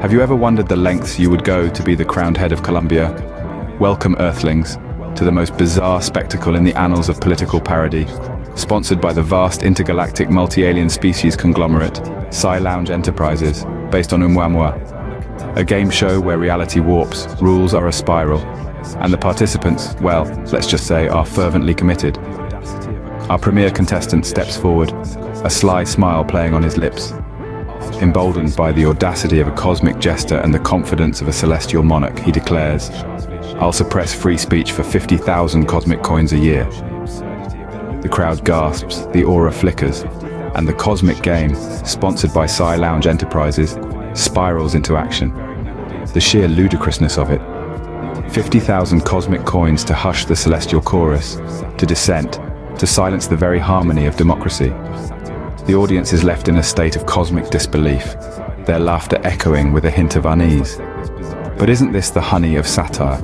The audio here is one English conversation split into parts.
Have you ever wondered the lengths you would go to be the crowned head of Colombia? Welcome, Earthlings, to the most bizarre spectacle in the annals of political parody, sponsored by the vast intergalactic multi-alien species conglomerate, Psy-Lounge Enterprises, based on Umwamwa. A game show where reality warps, rules are a spiral, and the participants, well, let's just say, are fervently committed. Our premier contestant steps forward, a sly smile playing on his lips. Emboldened by the audacity of a cosmic jester and the confidence of a celestial monarch, he declares, "I'll suppress free speech for 50,000 cosmic coins a year." The crowd gasps, the aura flickers, and the cosmic game, sponsored by Psy-Lounge Enterprises, spirals into action. The sheer ludicrousness of it. 50,000 cosmic coins to hush the celestial chorus, to dissent, to silence the very harmony of democracy. The audience is left in a state of cosmic disbelief, their laughter echoing with a hint of unease. But isn't this the honey of satire?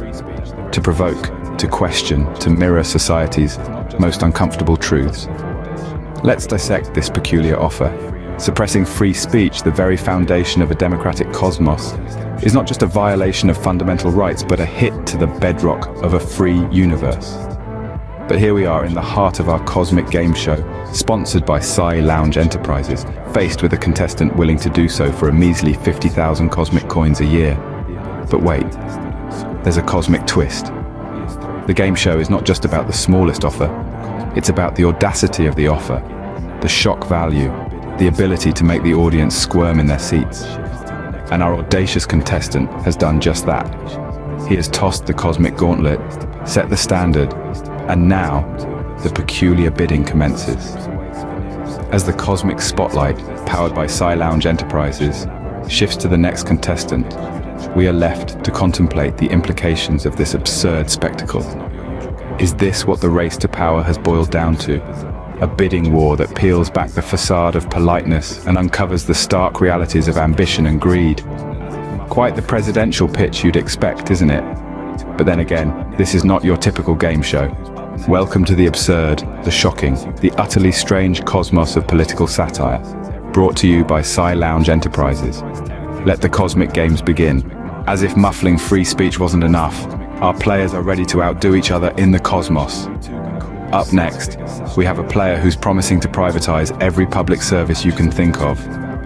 To provoke, to question, to mirror society's most uncomfortable truths. Let's dissect this peculiar offer. Suppressing free speech, the very foundation of a democratic cosmos, is not just a violation of fundamental rights, but a hit to the bedrock of a free universe. But here we are in the heart of our cosmic game show, sponsored by Psy-Lounge Enterprises, faced with a contestant willing to do so for a measly 50,000 cosmic coins a year. But wait, there's a cosmic twist. The game show is not just about the smallest offer, it's about the audacity of the offer, the shock value, the ability to make the audience squirm in their seats. And our audacious contestant has done just that. He has tossed the cosmic gauntlet, set the standard, and now the peculiar bidding commences. As the cosmic spotlight, powered by Psy-Lounge Enterprises, shifts to the next contestant, we are left to contemplate the implications of this absurd spectacle. Is this what the race to power has boiled down to? A bidding war that peels back the facade of politeness and uncovers the stark realities of ambition and greed. Quite the presidential pitch you'd expect, isn't it? But then again, this is not your typical game show. Welcome to the absurd, the shocking, the utterly strange cosmos of political satire, brought to you by Psy-Lounge Enterprises. Let the cosmic games begin. As if muffling free speech wasn't enough, our players are ready to outdo each other in the cosmos. Up next, we have a player who's promising to privatize every public service you can think of.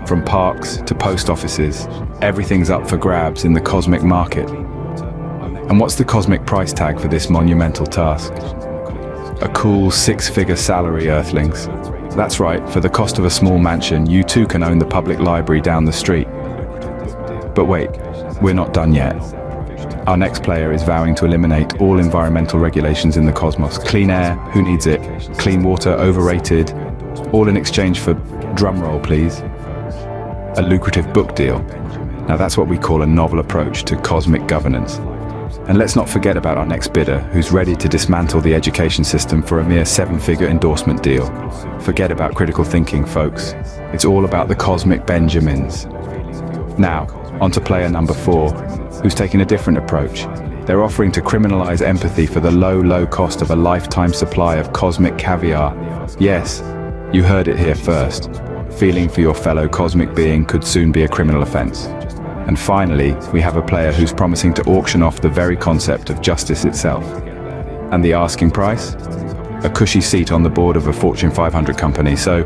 From parks to post offices, everything's up for grabs in the cosmic market. And what's the cosmic price tag for this monumental task? A cool 6-figure salary, Earthlings. That's right, for the cost of a small mansion, you too can own the public library down the street. But wait, we're not done yet. Our next player is vowing to eliminate all environmental regulations in the cosmos. Clean air, who needs it? Clean water, overrated. All in exchange for, drumroll please, a lucrative book deal. Now that's what we call a novel approach to cosmic governance. And let's not forget about our next bidder, who's ready to dismantle the education system for a mere 7-figure endorsement deal. Forget about critical thinking, folks. It's all about the cosmic Benjamins. Now, on to player number 4, who's taking a different approach. They're offering to criminalize empathy for the low cost of a lifetime supply of cosmic caviar. Yes, you heard it here first. Feeling for your fellow cosmic being could soon be a criminal offense. And finally, we have a player who's promising to auction off the very concept of justice itself. And the asking price? A cushy seat on the board of a Fortune 500 company. So,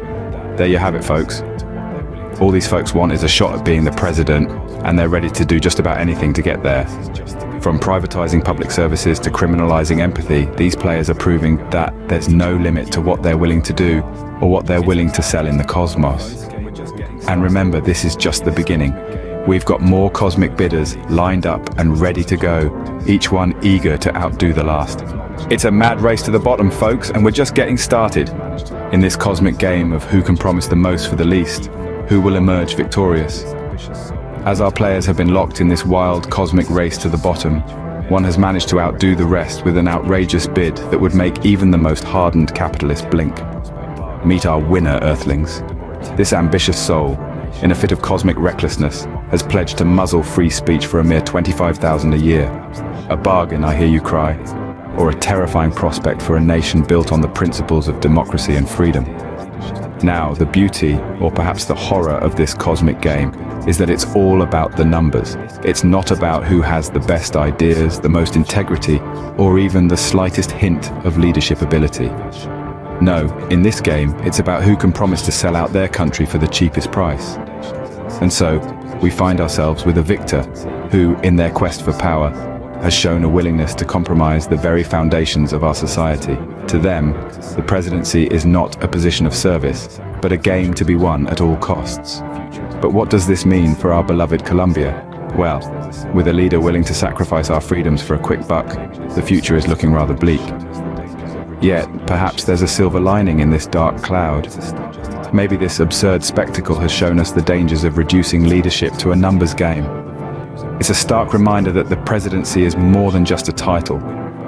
there you have it, folks. All these folks want is a shot at being the president, and they're ready to do just about anything to get there. From privatizing public services to criminalizing empathy, these players are proving that there's no limit to what they're willing to do or what they're willing to sell in the cosmos. And remember, this is just the beginning. We've got more cosmic bidders lined up and ready to go, each one eager to outdo the last. It's a mad race to the bottom, folks, and we're just getting started. In this cosmic game of who can promise the most for the least, who will emerge victorious. As our players have been locked in this wild cosmic race to the bottom, one has managed to outdo the rest with an outrageous bid that would make even the most hardened capitalist blink. Meet our winner, Earthlings. This ambitious soul, in a fit of cosmic recklessness, has pledged to muzzle free speech for a mere 25,000 a year. A bargain, I hear you cry, or a terrifying prospect for a nation built on the principles of democracy and freedom. Now, the beauty, or perhaps the horror of this cosmic game, is that it's all about the numbers. It's not about who has the best ideas, the most integrity, or even the slightest hint of leadership ability. No, in this game, it's about who can promise to sell out their country for the cheapest price. And so, we find ourselves with a victor who, in their quest for power, has shown a willingness to compromise the very foundations of our society. To them, the presidency is not a position of service, but a game to be won at all costs. But what does this mean for our beloved Colombia? Well, with a leader willing to sacrifice our freedoms for a quick buck, the future is looking rather bleak. Yet, perhaps there's a silver lining in this dark cloud. Maybe this absurd spectacle has shown us the dangers of reducing leadership to a numbers game. It's a stark reminder that the presidency is more than just a title.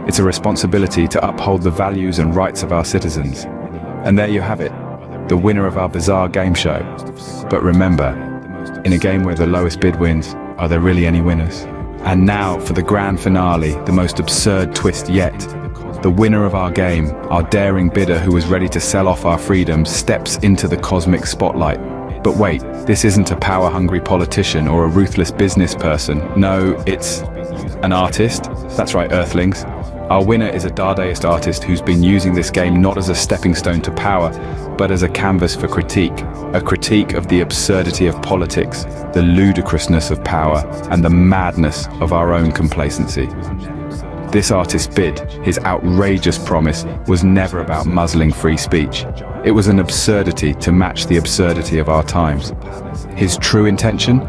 It's a responsibility to uphold the values and rights of our citizens. And there you have it, the winner of our bizarre game show. But remember, in a game where the lowest bid wins, are there really any winners? And now for the grand finale, the most absurd twist yet. The winner of our game, our daring bidder who was ready to sell off our freedoms, steps into the cosmic spotlight. But wait, this isn't a power-hungry politician or a ruthless business person. No, it's an artist. That's right, Earthlings. Our winner is a Dadaist artist who's been using this game not as a stepping stone to power, but as a canvas for critique. A critique of the absurdity of politics, the ludicrousness of power, and the madness of our own complacency. This artist's bid, his outrageous promise, was never about muzzling free speech. It was an absurdity to match the absurdity of our times. His true intention?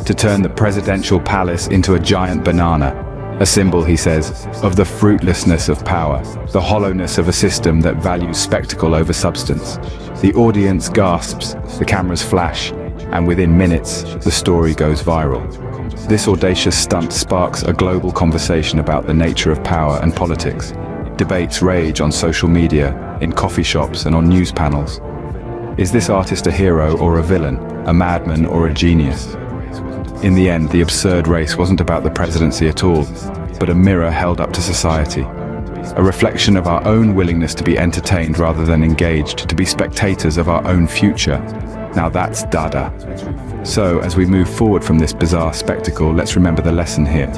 To turn the presidential palace into a giant banana. A symbol, he says, of the fruitlessness of power, the hollowness of a system that values spectacle over substance. The audience gasps, the cameras flash, and within minutes, the story goes viral. This audacious stunt sparks a global conversation about the nature of power and politics. Debates rage on social media, in coffee shops and on news panels. Is this artist a hero or a villain, a madman or a genius? In the end, the absurd race wasn't about the presidency at all, but a mirror held up to society. A reflection of our own willingness to be entertained rather than engaged, to be spectators of our own future. Now that's Dada. So, as we move forward from this bizarre spectacle, let's remember the lesson here.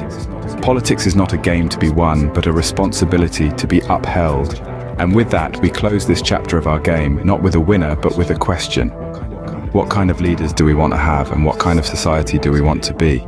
Politics is not a game to be won, but a responsibility to be upheld. And with that, we close this chapter of our game, not with a winner, but with a question. What kind of leaders do we want to have, and what kind of society do we want to be?